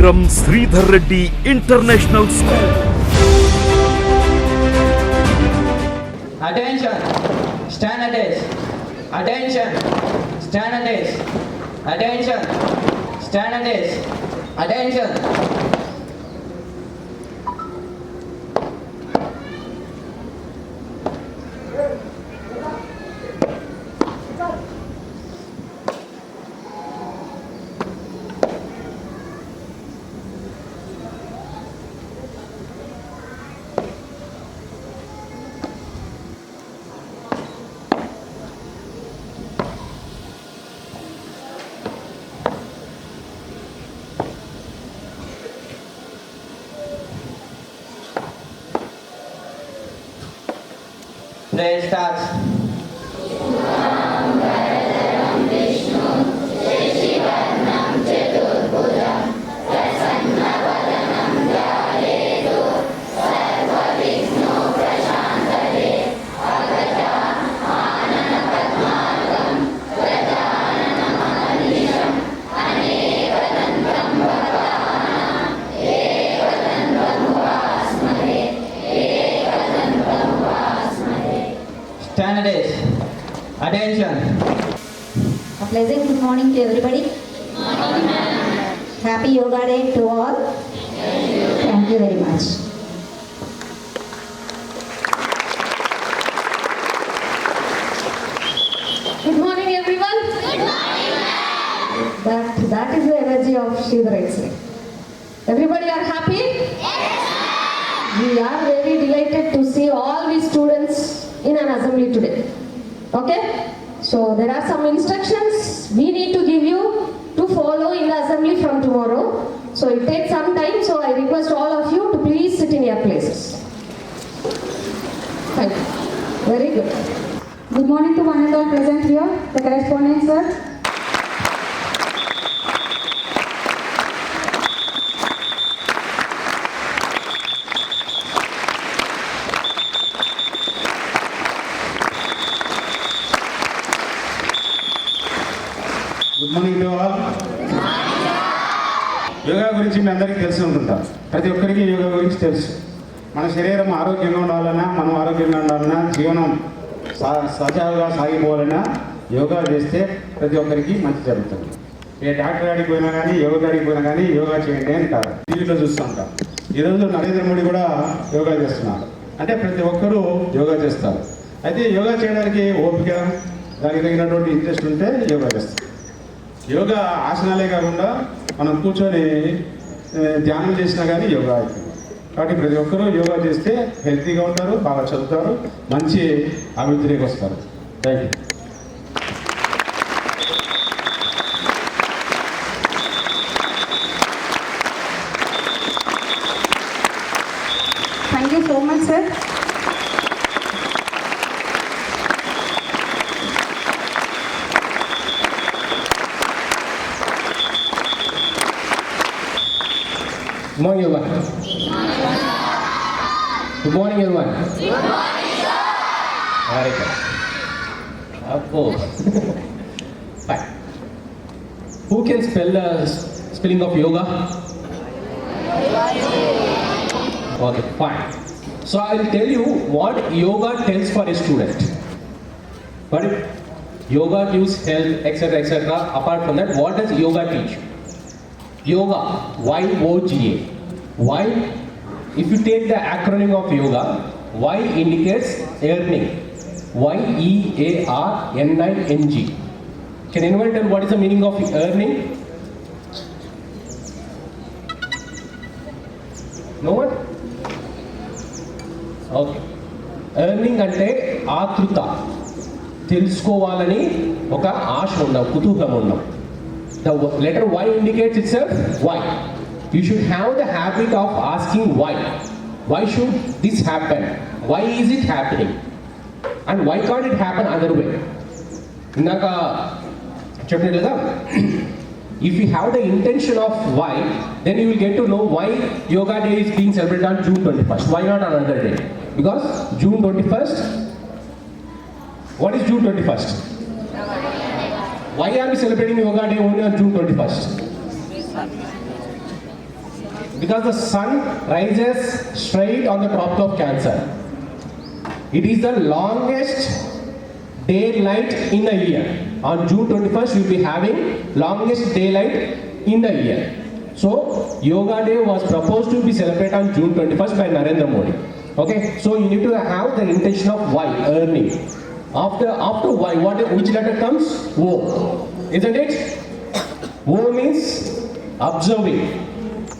Vikram Sridhar Reddy International School. Attention, stand at this. Attention, stand at this. Attention, stand at this. Attention. Prayer starts. Stand at this. Attention. A pleasant good morning to everybody. Morning, ma'am. Happy Yoga Day to all. Thank you very much. Good morning, everyone. Good morning, ma'am. That is the energy of Sridhar Reddy. Everybody are happy? Yes, ma'am. We are very delighted to see all these students in an assembly today. Okay? So there are some instructions we need to give you to follow in the assembly from tomorrow. So it takes some time, so I request all of you to please sit in your places. Thank you. Very good. Good morning to one and all present here, the correspondent sir. Good morning to all. Yoga గురించి మీ అందరికీ తెలిసి ఉంటుంటాం. ప్రతి ఒక్కరికి యోగా గురించి తెలుసు. మన శరీరం ఆరోగ్యంగా ఉండాలన్నా, మనం ఆరోగ్యంగా ఉండాలన్నా, జీవనం సజావుగా సాగిపోవాలన్నా యోగా చేస్తే ప్రతి ఒక్కరికి మంచి జరుగుతుంది. ఏ డాక్టర్ గారికి పోయినా కానీ, యోగా గారికి పోయినా కానీ యోగా చేయండి అంటారు. టీవీలో చూస్తుంటాం. ఈరోజు నరేంద్ర మోడీ కూడా యోగా చేస్తున్నారు. అంటే ప్రతి ఒక్కరూ యోగా చేస్తారు. అయితే యోగా చేయడానికి ఓపిక, దానికి తగినటువంటి ఇంట్రెస్ట్ ఉంటే యోగా చేస్తారు. యోగా ఆసనాలే కాకుండా మనం కూర్చొని ధ్యానం చేసినా కానీ యోగా అవుతుంది. కాబట్టి ప్రతి ఒక్కరూ యోగా చేస్తే హెల్తీగా ఉంటారు, బాగా చదువుతారు, మంచి అభివృద్ధిలోకి వస్తారు. Thank you. Thank you so much, sir. Good morning, everyone. Good morning, everyone. Good morning, sir. Very good. Of course. Fine. Who can spell the spelling of yoga? Okay, fine. So I will tell you what yoga tells for a student. But yoga gives health, etc., etc. Apart from that, what does yoga teach? Yoga, Y-O-G-A. Y, if you take the acronym of yoga, Y indicates earning. Y-E-A-R-N-I-N-G. Can anyone tell what is the meaning of earning? No one? Okay. Earning అంటే ఆతృత, తెలుసుకోవాలని ఒక ఆశ ఉండవు, కుతూహలం ఉండవు. The letter Y indicates itself why. You should have the habit of asking why. Why should this happen? Why is it happening? And why can't it happen other way? ఇందాక చెప్పినట్లుగా if you have the intention of why, then you will get to know why Yoga Day is being celebrated on June 21st. Why not another day? Because June 21st, what is June 21st? Why are we celebrating Yoga Day only on June 21st? because the sun rises straight on the top of Cancer. It is the longest daylight in a year. On June 21st, we'll be having longest daylight in the year. So, Yoga Day was proposed to be celebrated on June 21st by Narendra Modi. Okay, so you need to have the intention of why, earning. After why, which letter comes? O. Isn't it? O means observing.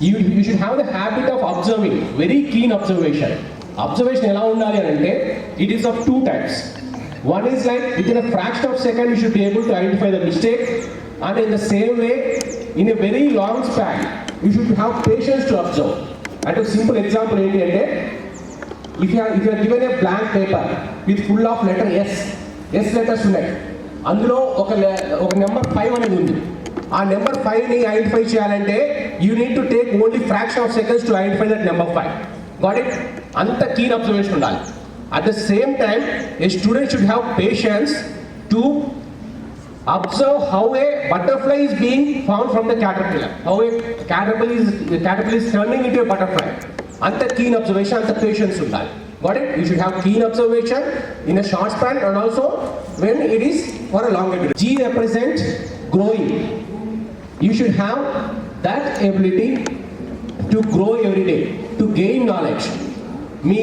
You should have the habit of observing, very keen observation. Observation ఎలా ఉండాలి అంటే it is of two types. One is like within a fraction of a second you should be able to identify the mistake, and in the same way in a very long span you should have patience to observe. And a simple example ఏంటి అంటే if you are given a blank paper with full of letter S letters ఉన్నాయి, అందులో ఒక number 5 అనేది ఉంది. ఆ number 5ని identify చేయాలంటే you need to take only fraction of seconds to identify that number 5. Got it? అంత కీన్ అబ్జర్వేషన్ ఉండాలి. At the same time A student should have patience to observe how A butterfly is being found from the caterpillar, how A caterpillar is turning into A butterfly. అంత keen observation, అంత patience ఉండాలి. Got it? You should have keen observation in a short span and also when it is for a longer period. G represents growing. You should have that ability to grow every day, to gain knowledge. Me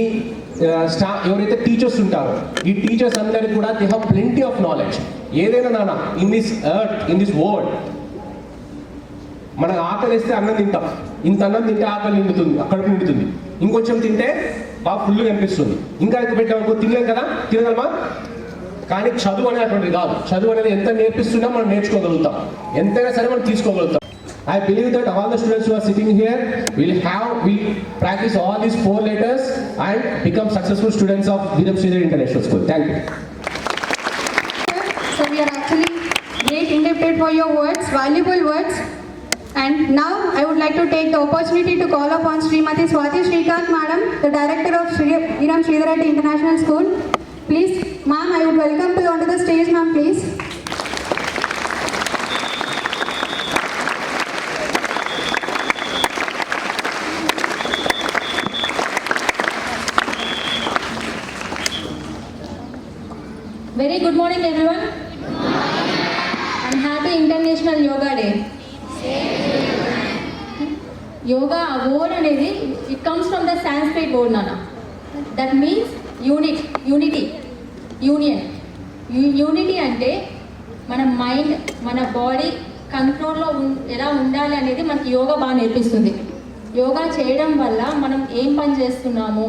ఎవరైతే teachers ఉంటారో ఈ teachers అందరికీ కూడా they have plenty of knowledge. ఏదైనా నాన్న in this earth, in this world మనకు ఆకలి వేస్తే అన్నం తింటాం. ఇంత అన్నం తింటే ఆకలి నిండుతుంది, కడుపు నిండుతుంది. ఇంకొంచెం తింటే బాగా ఫుల్గా అనిపిస్తుంది. ఇంకా ఎక్కువ పెట్టామనుకో తినలేం కదా, తినగలమా? కానీ చదువు అనేటువంటిది కాదు. చదువు అనేది ఎంత నేర్పిస్తున్నా మనం నేర్చుకోగలుగుతాం, ఎంతైనా సరే మనం తీసుకోగలుగుతాం. I believe that all the students who are sitting here will practice all these 4 letters and become successful students of Veeram Sridhar International School. Thank you. So we are actually great indebted for your words, valuable words. And now I would like to take the opportunity to call upon Srimati Swati Shrikant Madam, the Director of Veeram Sridhar International School. Please, ma'am, I would welcome you onto the stage, ma'am, please. Very good morning, everyone. Good morning. And happy International Yoga Day. Yoga, a word అనేది it comes from the Sanskrit word nana. That means unity, union. Unity అంటే మన mind, మన body కంట్రోల్లో ఎలా ఉండాలి అనేది మనకి యోగా బాగా నేర్పిస్తుంది. యోగా చేయడం వల్ల మనం ఏం పని చేస్తున్నాము,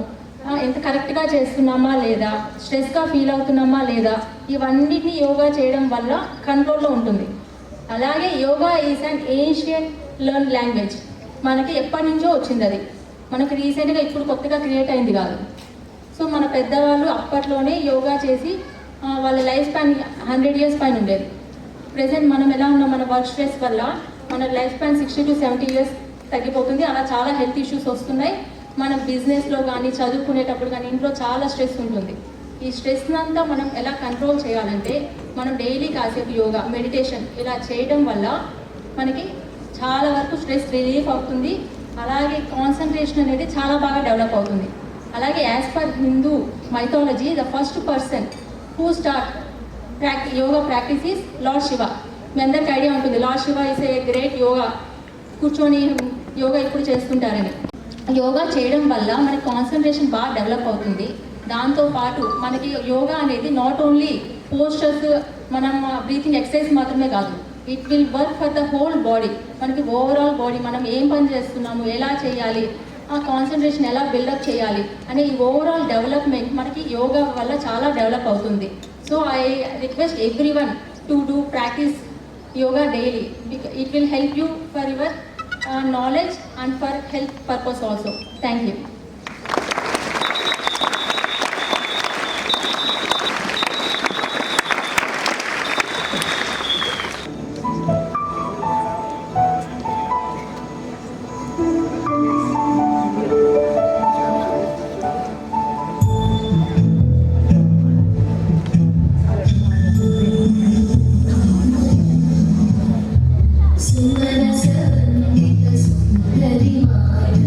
ఎంత కరెక్ట్గా చేస్తున్నామా లేదా, స్ట్రెస్గా ఫీల్ అవుతున్నామా లేదా, ఇవన్నిటిని యోగా చేయడం వల్ల కంట్రోల్లో ఉంటుంది. అలాగే yoga is an ancient learn language. మనకి ఎప్పటి నుంచో వచ్చింది, అది మనకి రీసెంట్గా ఇప్పుడు కొత్తగా క్రియేట్ అయింది కాదు. సో మన పెద్దవాళ్ళు అప్పట్లోనే యోగా చేసి వాళ్ళ లైఫ్ స్పాన్ 100 years పైన ఉండేది. ప్రెసెంట్ మనం ఎలా ఉన్నాం, మన వర్క్ స్ట్రెస్ వల్ల మన లైఫ్ స్పాన్ 60 to 70 years తగ్గిపోతుంది. అలా చాలా హెల్త్ ఇష్యూస్ వస్తున్నాయి. మన బిజినెస్లో కానీ చదువుకునేటప్పుడు కానీ ఇంట్లో చాలా స్ట్రెస్ ఉంటుంది. ఈ స్ట్రెస్ అంతా మనం ఎలా కంట్రోల్ చేయాలంటే మనం డైలీ కాసేపు యోగా, మెడిటేషన్ ఇలా చేయడం వల్ల మనకి చాలా వరకు స్ట్రెస్ రిలీఫ్ అవుతుంది. అలాగే కాన్సన్ట్రేషన్ అనేది చాలా బాగా డెవలప్ అవుతుంది. అలాగే as per Hindu mythology the first person who start yoga practice is lord Shiva. మీ అందరికి ఐడియా ఉంటుంది, lord Shiva is a great yoga, కూర్చొని యోగా ఇప్పుడు చేస్తుంటారని. యోగా చేయడం వల్ల మనకి కాన్సన్ట్రేషన్ బాగా డెవలప్ అవుతుంది. దాంతోపాటు మనకి యోగా అనేది నాట్ ఓన్లీ పోస్టర్స్, మనం బ్రీతింగ్ ఎక్సర్సైజ్ మాత్రమే కాదు, it will work for the whole body. మనకి ఓవరాల్ బాడీ మనం ఏం పని చేస్తున్నాము, ఎలా చేయాలి, ఆ కాన్సన్ట్రేషన్ ఎలా బిల్డప్ చేయాలి అనే ఈ ఓవరాల్ డెవలప్మెంట్ మనకి యోగా వల్ల చాలా డెవలప్ అవుతుంది. So I request everyone to do practice yoga daily. It will help you for your knowledge and for health purpose also. Thank you. Sundara Sarvita Sundari Maya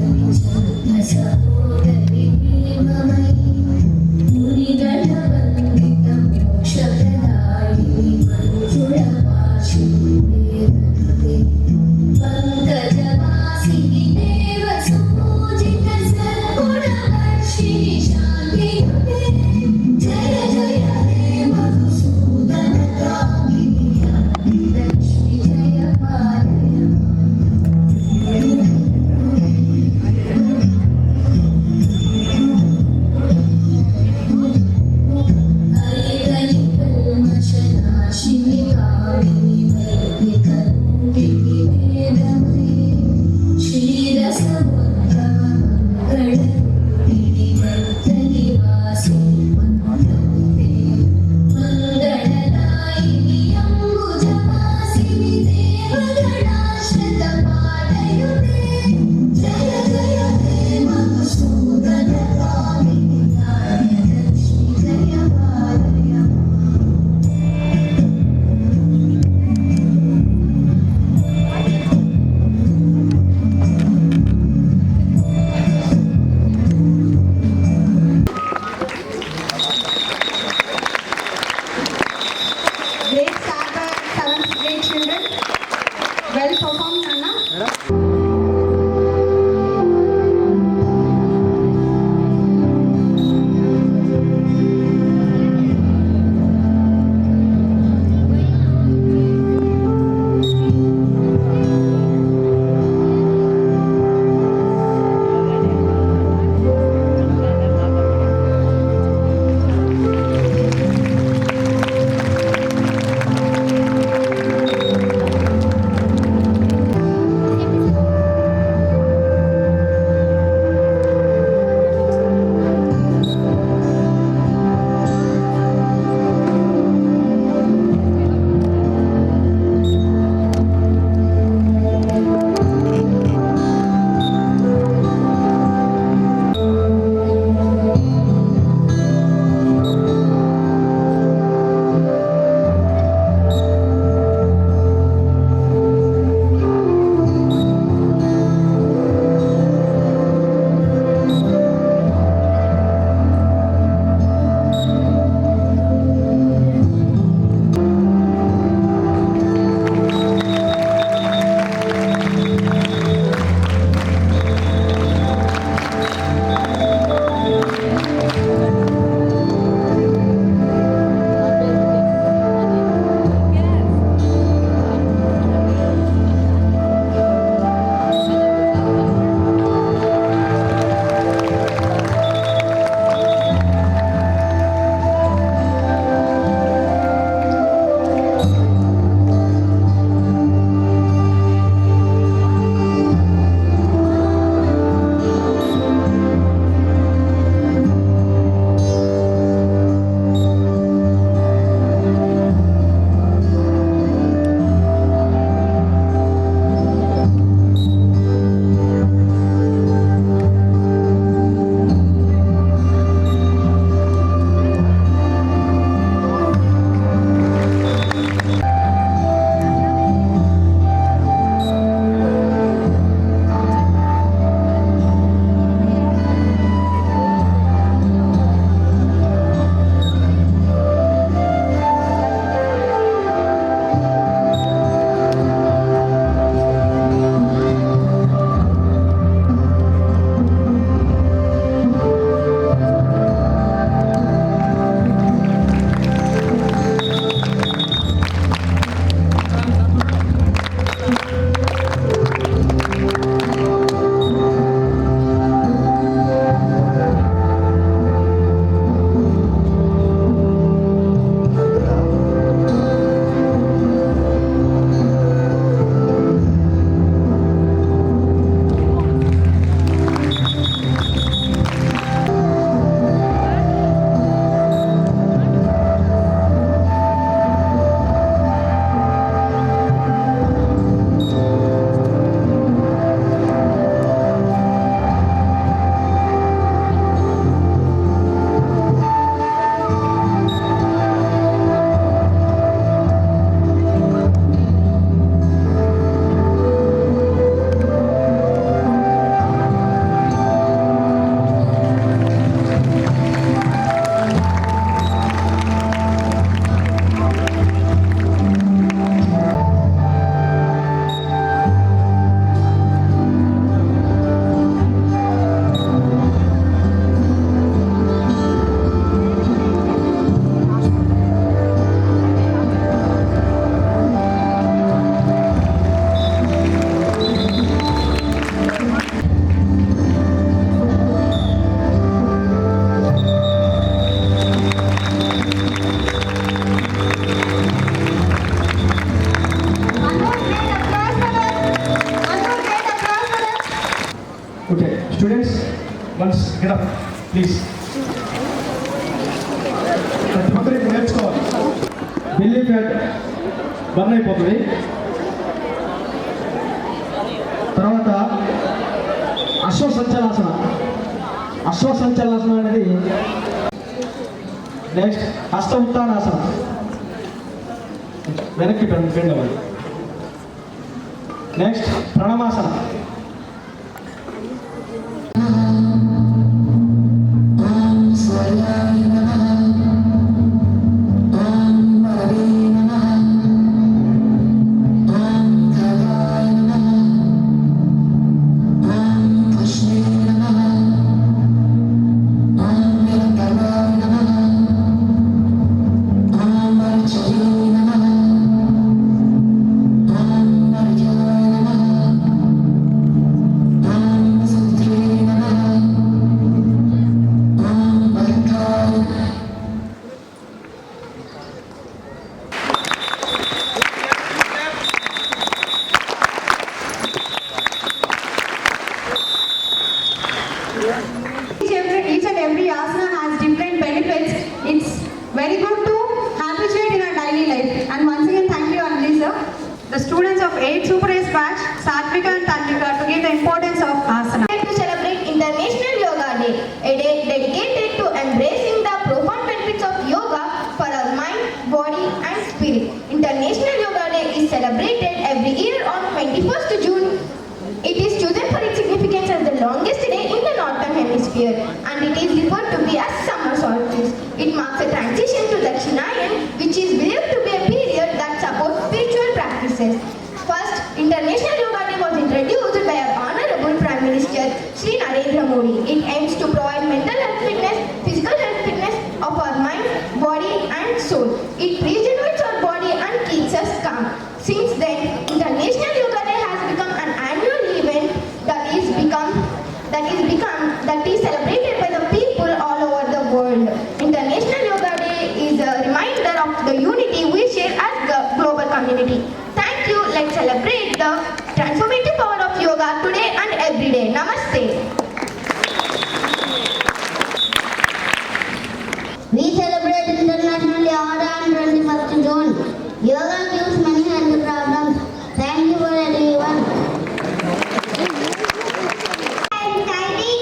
Okay, students, once get up, please. ప్రతి ఒక్కరికి నేర్చుకోవాలి. Belly fat burn అయిపోతుంది. తర్వాత అశ్వసంచలాసన. అశ్వసంచలాసన అనేది next హస్త ఉత్తానాసన. వెనక్కి bend అవ్వాలి. Next ప్రణమాసన. Each and every asana has different benefits. It's very good to habituate in our daily life. And once again, thank you, Anjali sir. The students of 8th Super Ace batch, Satvika and Tantrika, to give the importance of asana. To celebrate International Yoga Day, a day dedicated to embracing the profound benefits of yoga for our mind, body and spirit. International Yoga Day is celebrated every year on 21st June. It is chosen for its significance as the longest day in the Northern Hemisphere, and it is referred to be as summer solstice. It marks a transition to Dakshinayan, which is believed to be a period that supports spiritual practices. First, International Yoga Day was introduced by our Honorable Prime Minister Shri Narendra Modi. It aims to provide mental health fitness, physical health fitness of our mind, body and soul. It regenerates our body and keeps us calm. Since then, International Yoga Day has become an annual event that is celebrated by the people all over the world. International Yoga Day is a reminder of the unity we share as the global community. Thank you. Let's celebrate the transformative power of yoga today and every day. Namaste. We celebrate International Yoga Day on 21st June. Yoga gives many health problems. Thank you for everyone. Anxiety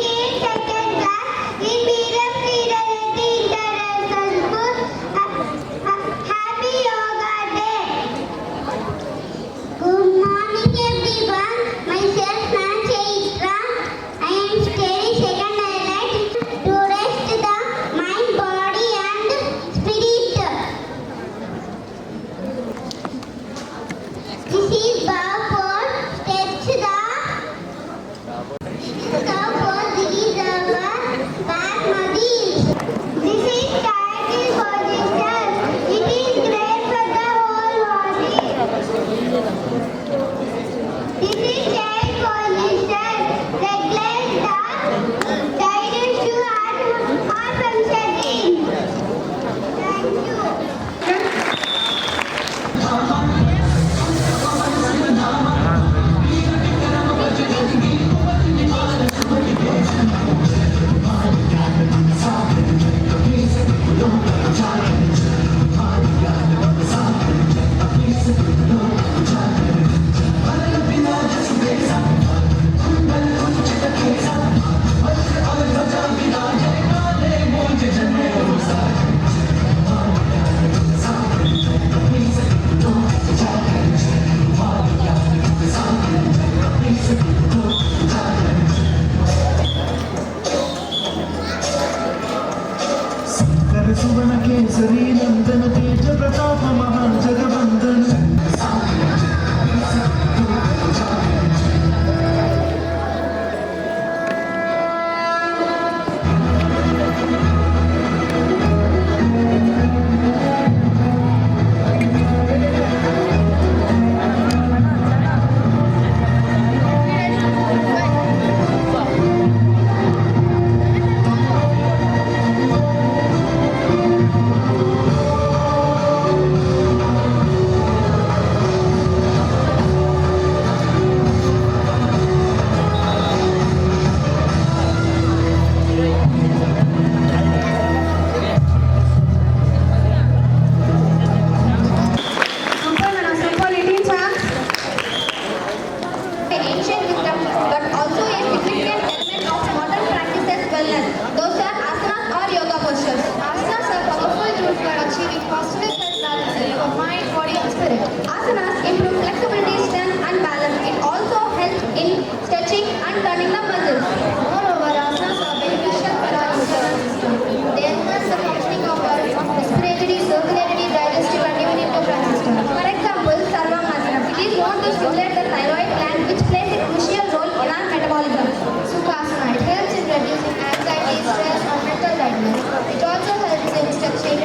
and turning the muscles. Moreover, asanas are beneficial for our internal system. They enhance the functioning of our respiratory, circulatory, digestive and even endocrine system. For example, Sarvamasana. It is known to stimulate the thyroid gland, which plays a crucial role in our metabolism. Sukhasana. It helps in reducing anxiety, stress and mental tightness. It also helps in stretching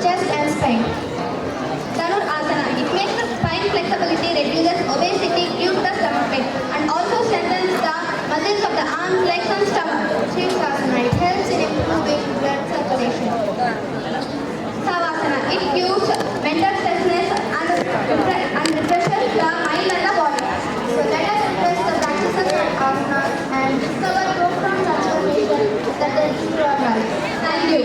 chest and spine. Dhanurasana. It makes the spine flexibility, reduces obesity due to the stomach pain, and also strengthens the muscles of the arms, legs and stomach. Sirsasana. It helps in improving blood circulation. Savasana. It gives mental stressness and refreshes the mind and the body. So let us embrace the practices of asanas and discover profound transformation that will improve our life. Thank you.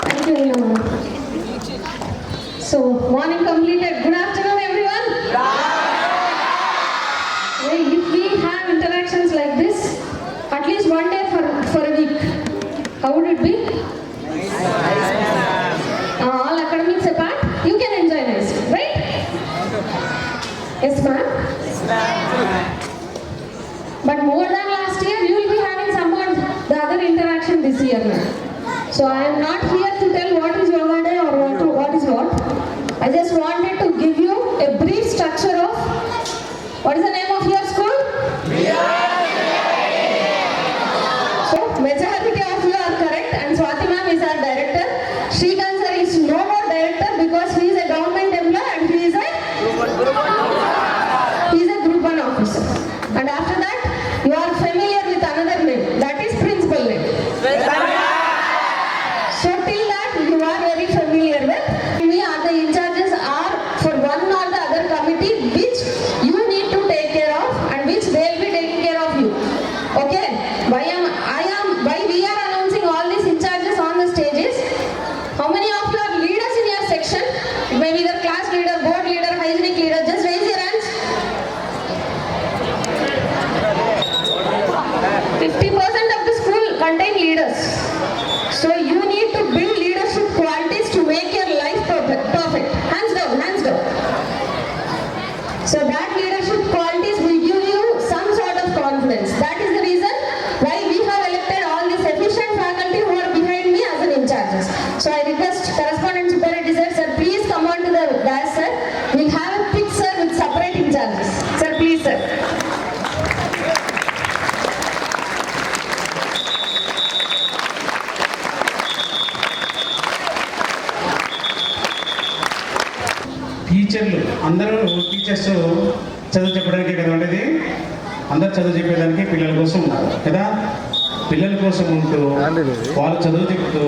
Thank you, Neema. So, morning completed. Good afternoon, everyone. Hey, if we have interactions like this, at least one day for a week, how would it be? All academics apart, you can enjoy this, right? Yes, ma'am? But more than last year, you will be having somewhat the other interaction this year, ma'am. So I am not here to tell what is yoga day or what is what. I just wanted to give you a brief structure of what is the name of your school? So majority of you are correct, and Swati ma'am is our director. Shrikant sir is no more director because he is a government employee and he is a group 1 officer. And after that, you are familiar with another name, that is principal name. So till that you are very familiar with. We are the in charges are for one or the other committee which you need to take care of and which they will be taking care of you. Okay? Why we are announcing all these in charges on the stages? How many of you are leaders in your section? Maybe the class leader, board leader, hygienic leader. Just raise your hands. 50% of the school contain leaders. So you need to build leadership qualities to make your life perfect. Hands down, hands down. So that leadership qualities will give you some sort of confidence. That is the reason why we have elected all these efficient faculty who are behind me as an in charges. So I request correspondent superintendent sir, please come on to the dais, sir. We'll have a pic, sir, with separate in charges. Sir, please, sir. టీచర్లు అందరూ teachers చదువు చెప్పడానికే కదా ఉండేది. అందరు చదువు చెప్పేదానికి పిల్లల కోసం ఉన్నారు కదా. పిల్లల కోసం ఉంటూ వాళ్ళు చదువు చెప్తూ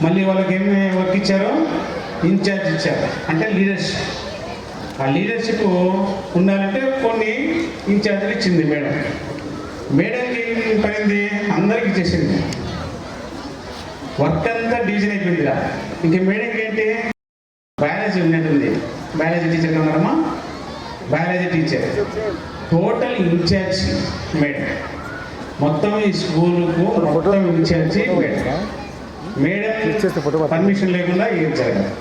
మళ్ళీ వాళ్ళకి ఏమి వర్క్ ఇచ్చారు? ఇన్ఛార్జ్ ఇచ్చారు, అంటే లీడర్షిప్. ఆ లీడర్షిప్ ఉండాలంటే కొన్ని ఇన్ఛార్జీలు ఇచ్చింది మేడం. మేడంకి ఏం పడింది? అందరికి చేసింది. వర్క్ అంతా డివిజన్ అయిపోయిందిరా. ఇంక మేడంకి ఏంటి? బయాలజీ ఉన్నట్టుంది. బయాలజీ టీచర్ ఉన్నారమ్మా, biology teacher total incharge madam. మొత్తం ఈ స్కూలుకు మొత్తం ఇన్ఛార్జి మేడం. మేడం పర్మిషన్ లేకుండా ఏం జరగదు.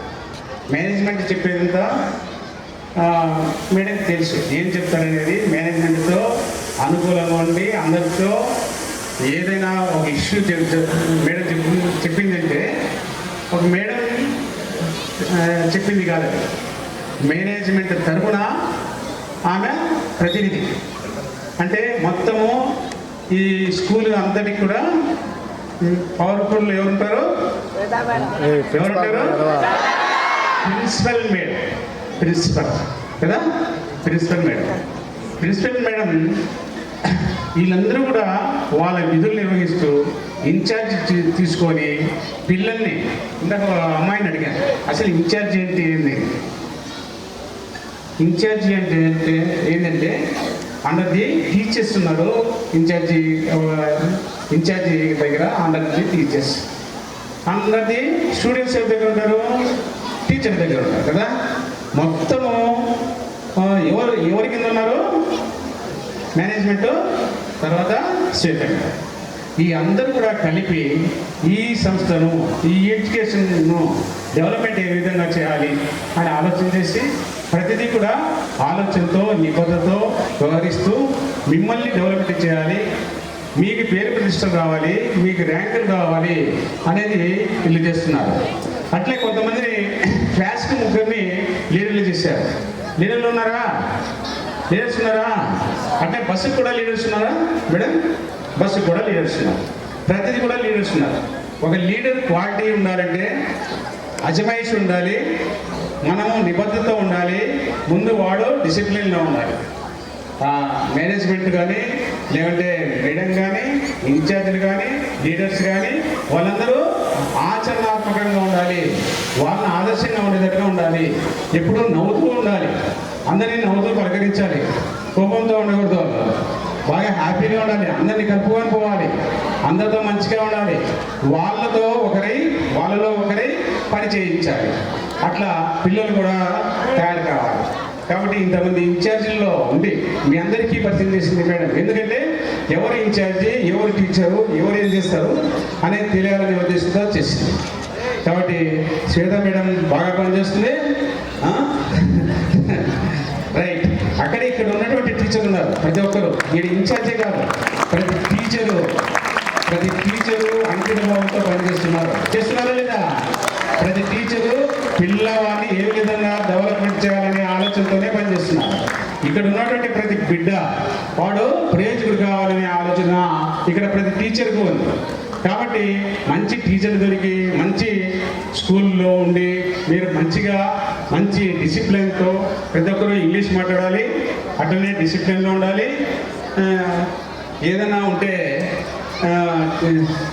మేనేజ్మెంట్ చెప్పేదంతా మేడంకి తెలుసు ఏం చెప్తారనేది. మేనేజ్మెంట్తో అనుకూలంగా ఉండి అందరితో ఏదైనా ఒక ఇష్యూ మేడం చెప్పిందంటే ఒక మేడం చెప్పింది కాదు, మేనేజ్మెంట్ తరఫున ఆమె ప్రతినిధి. అంటే మొత్తము ఈ స్కూల్ అంతటికి కూడా పవర్ఫుల్ ఎవరుంటారు? Principal madam. ప్రిన్సిపల్ కదా, ప్రిన్సిపల్ మేడం వీళ్ళందరూ కూడా వాళ్ళ విధులు నిర్వహిస్తూ ఇన్ఛార్జ్ తీసుకొని పిల్లల్ని, ఇందాక అమ్మాయిని అడిగాను అసలు ఇన్ఛార్జ్ ఏంటి, ఇన్ఛార్జి అంటే ఏంటంటే అండర్ ది టీచర్స్ ఉన్నారు, ఇన్ఛార్జి దగ్గర under the teachers, under the students ఎవరి దగ్గర ఉంటారు, టీచర్ దగ్గర ఉంటారు కదా. మొత్తము ఎవరి కింద ఉన్నారు, మేనేజ్మెంటు, తర్వాత శ్వేతంగా, ఈ అందరూ కూడా కలిపి ఈ సంస్థను, ఈ ఎడ్యుకేషన్ను డెవలప్మెంట్ ఏ విధంగా చేయాలి అని ఆలోచన చేసి ప్రతిదీ కూడా ఆలోచనతో నిబద్ధతతో వ్యవహరిస్తూ మిమ్మల్ని డెవలప్మెంట్ చేయాలి, మీకు పేరు ప్రతిష్టలు రావాలి, మీకు ర్యాంకులు కావాలి అనేది వీళ్ళు చేస్తున్నారు. అట్లే కొంతమందిని క్లాస్కి ముగ్గురిని లీడర్లు చేశారు. లీడర్లు ఉన్నారా, లీడర్స్ ఉన్నారా? అంటే బస్సుకు కూడా లీడర్స్ ఉన్నారా మేడం? బస్సుకు కూడా లీడర్స్ ఉన్నారు, ప్రతిదీ కూడా లీడర్స్ ఉన్నారు. ఒక లీడర్ క్వాలిటీ ఉండాలంటే అజమాయిషి ఉండాలి, మనము నిబద్ధత ఉండాలి, ముందు వాడు డిసిప్లిన్లో ఉండాలి. మేనేజ్మెంట్ కానీ లేదంటే మేడం కానీ ఇన్ఛార్జీలు కానీ లీడర్స్ కానీ వాళ్ళందరూ ఆచరణాత్మకంగా ఉండాలి, వాళ్ళని ఆదర్శంగా ఉండేటట్టుగా ఉండాలి, ఎప్పుడూ నవ్వుతూ ఉండాలి, అందరినీ నవ్వుతూ పలకరించాలి, కోపంతో ఉండకూడదు, బాగా హ్యాపీగా ఉండాలి, అందరినీ కలుపుకొని పోవాలి, అందరితో మంచిగా ఉండాలి, వాళ్ళలో ఒకరై పని చేయించాలి. అట్లా పిల్లలు కూడా తయారు కావాలి. కాబట్టి ఇంతమంది ఇన్ఛార్జీల్లో ఉండి మీ అందరికీ పరిచయం చేసింది మేడం. ఎందుకంటే ఎవరు ఇన్ఛార్జి, ఎవరు టీచరు, ఎవరు ఏం చేస్తారు అనేది తెలియాలనే ఉద్దేశంతో చేసింది. కాబట్టి శ్వేత మేడం బాగా పనిచేస్తుంది. రైట్, ఇక్కడ ఉన్నటువంటి టీచర్లు ఉన్నారు ప్రతి ఒక్కరు, వీడి ఇన్ఛార్జే కాదు, ప్రతి టీచరు అంకిత భావంతో చేస్తున్నారా లేదా? ప్రతి టీచరు పిల్లవాడిని ఏ విధంగా డెవలప్మెంట్ చేయాలనే ఆలోచనతోనే పనిచేస్తున్నారు. ఇక్కడ ఉన్నటువంటి ప్రతి బిడ్డ వాడు ప్రయోజకుడు కావాలనే ఆలోచన ఇక్కడ ప్రతి టీచర్కు ఉంది. కాబట్టి మంచి టీచర్లు దొరికి మంచి స్కూల్లో ఉండి మీరు మంచి డిసిప్లిన్తో ప్రతి ఒక్కరు ఇంగ్లీష్ మాట్లాడాలి, అట్లనే డిసిప్లిన్లో ఉండాలి. ఏదైనా ఉంటే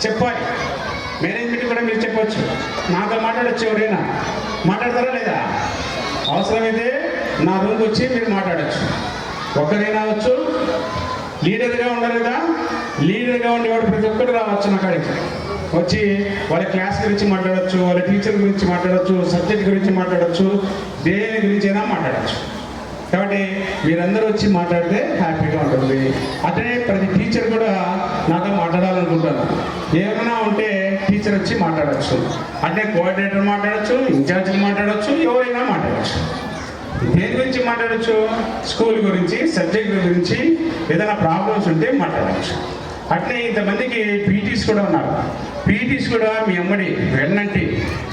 చెప్పాలి, మేనేజ్మెంట్ కూడా మీరు చెప్పచ్చు, నాతో మాట్లాడచ్చు, ఎవరైనా మాట్లాడతారా లేదా? అవసరమైతే నా రూమ్కి వచ్చి మీరు మాట్లాడచ్చు, ఒక్కరైనా వచ్చు. లీడర్గా ఉండాలి కదా, లీడర్గా ఉండేవాడు ప్రతి ఒక్కరు రావచ్చు నా కాడికి వచ్చి వాళ్ళ క్లాస్ గురించి మాట్లాడచ్చు, వాళ్ళ టీచర్ గురించి మాట్లాడచ్చు, సబ్జెక్ట్ గురించి మాట్లాడచ్చు, దేని గురించి అయినా మాట్లాడచ్చు. కాబట్టి మీరందరూ వచ్చి మాట్లాడితే హ్యాపీగా ఉంటుంది. అట్లనే ప్రతి టీచర్ కూడా నాతో మాట్లాడాలనుకుంటాను, ఏమైనా ఉంటే టీచర్ వచ్చి మాట్లాడచ్చు, అంటే కోఆర్డినేటర్ మాట్లాడచ్చు, ఇన్ఛార్జీలు మాట్లాడచ్చు, ఎవరైనా మాట్లాడచ్చు. దేని గురించి మాట్లాడచ్చు? స్కూల్ గురించి, సబ్జెక్ట్ గురించి, ఏదైనా ప్రాబ్లమ్స్ ఉంటే మాట్లాడచ్చు. అట్లే ఇంతమందికి పీటీస్ కూడా ఉన్నారు. పీటీస్ కూడా మీ అమ్మడి వెన్నంటి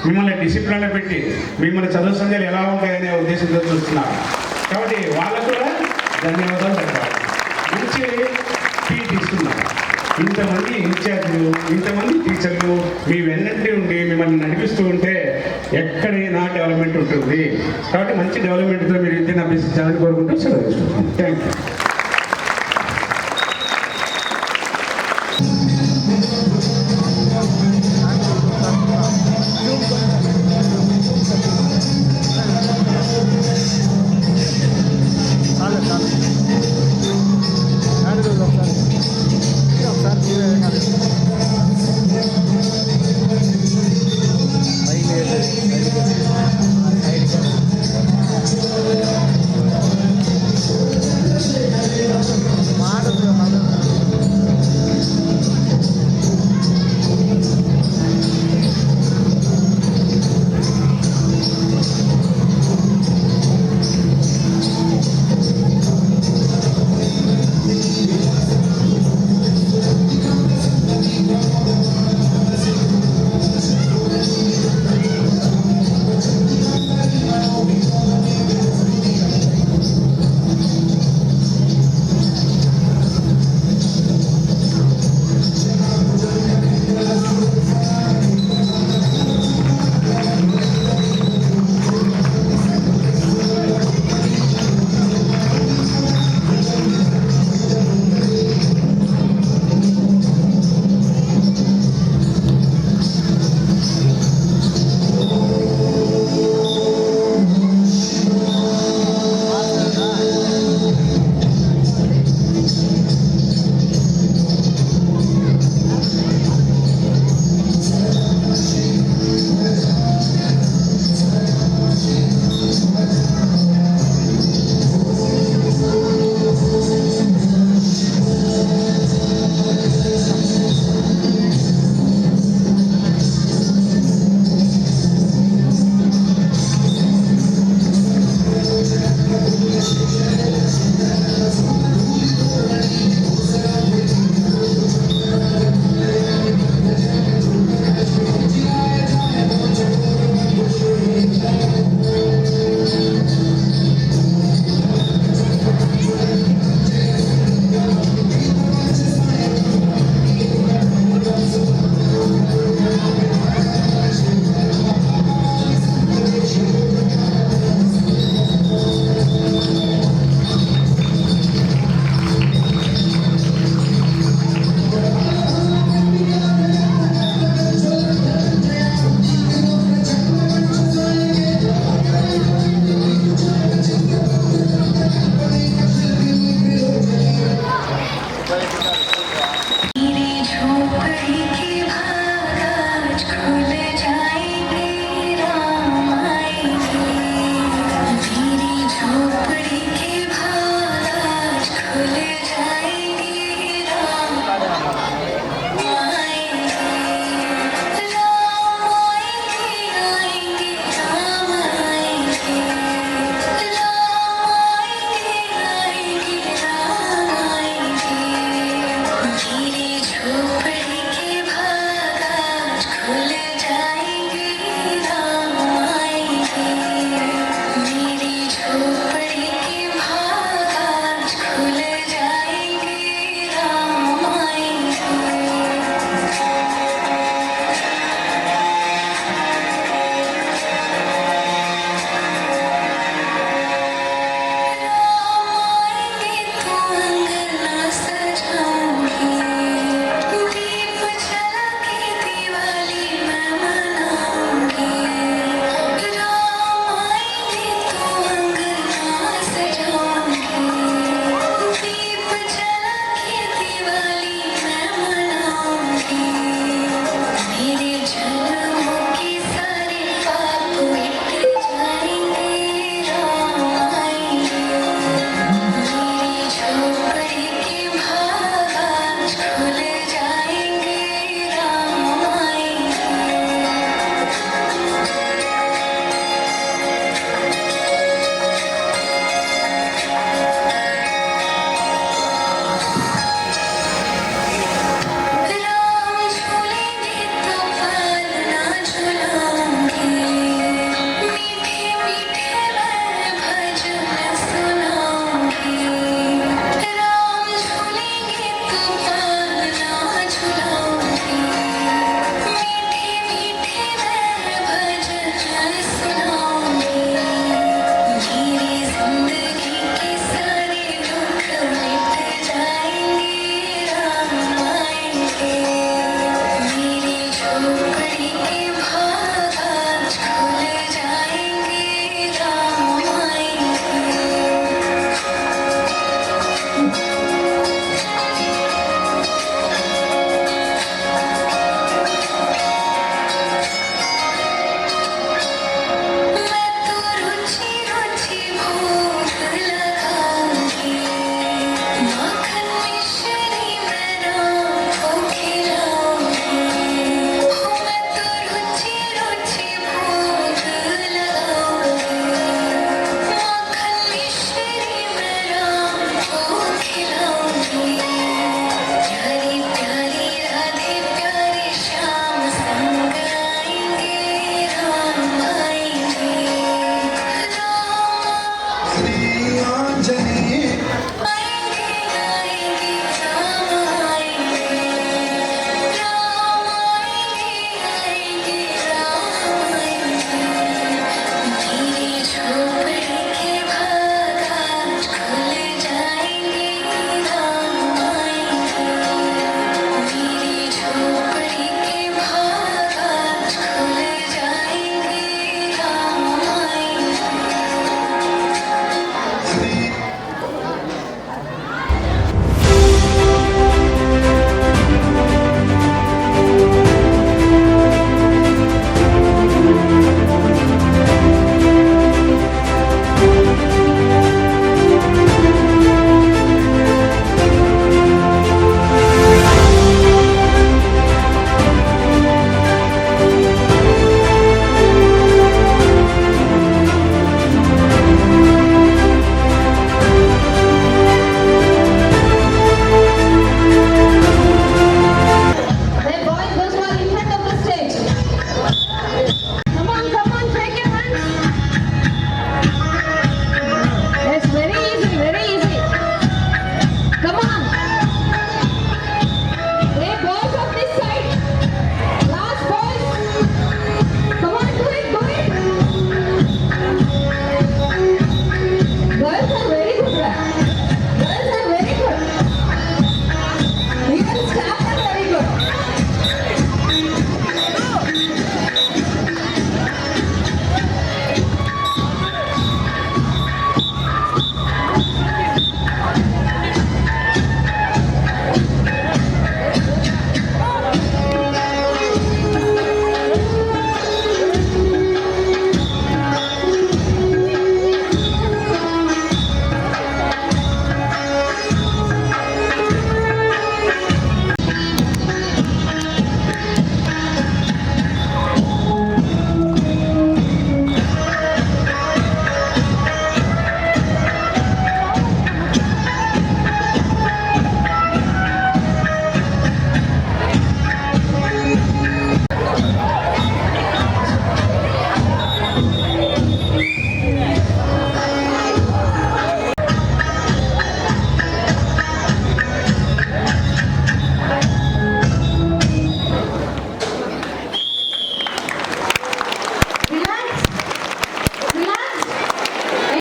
మిమ్మల్ని డిసిప్లిన్లో పెట్టి మిమ్మల్ని చదువు సంధ్యలు ఎలా ఉంటాయనే ఉద్దేశంతో చూస్తున్నారు. కాబట్టి వాళ్ళకు కూడా ధన్యవాదాలు చెప్పాలి. మంచి పీటీస్ ఉన్నారు, ఇంతమంది ఇన్ఛార్జీలు, ఇంతమంది టీచర్లు మీ వెన్నంటి ఉండి మిమ్మల్ని నడిపిస్తూ ఉంటే ఎక్కడైనా డెవలప్మెంట్ ఉంటుంది. కాబట్టి మంచి డెవలప్మెంట్తో మీరు విద్యను అభ్యసించాలని కోరుకుంటూ సెలవు తీసుకుంటాం. Thank you.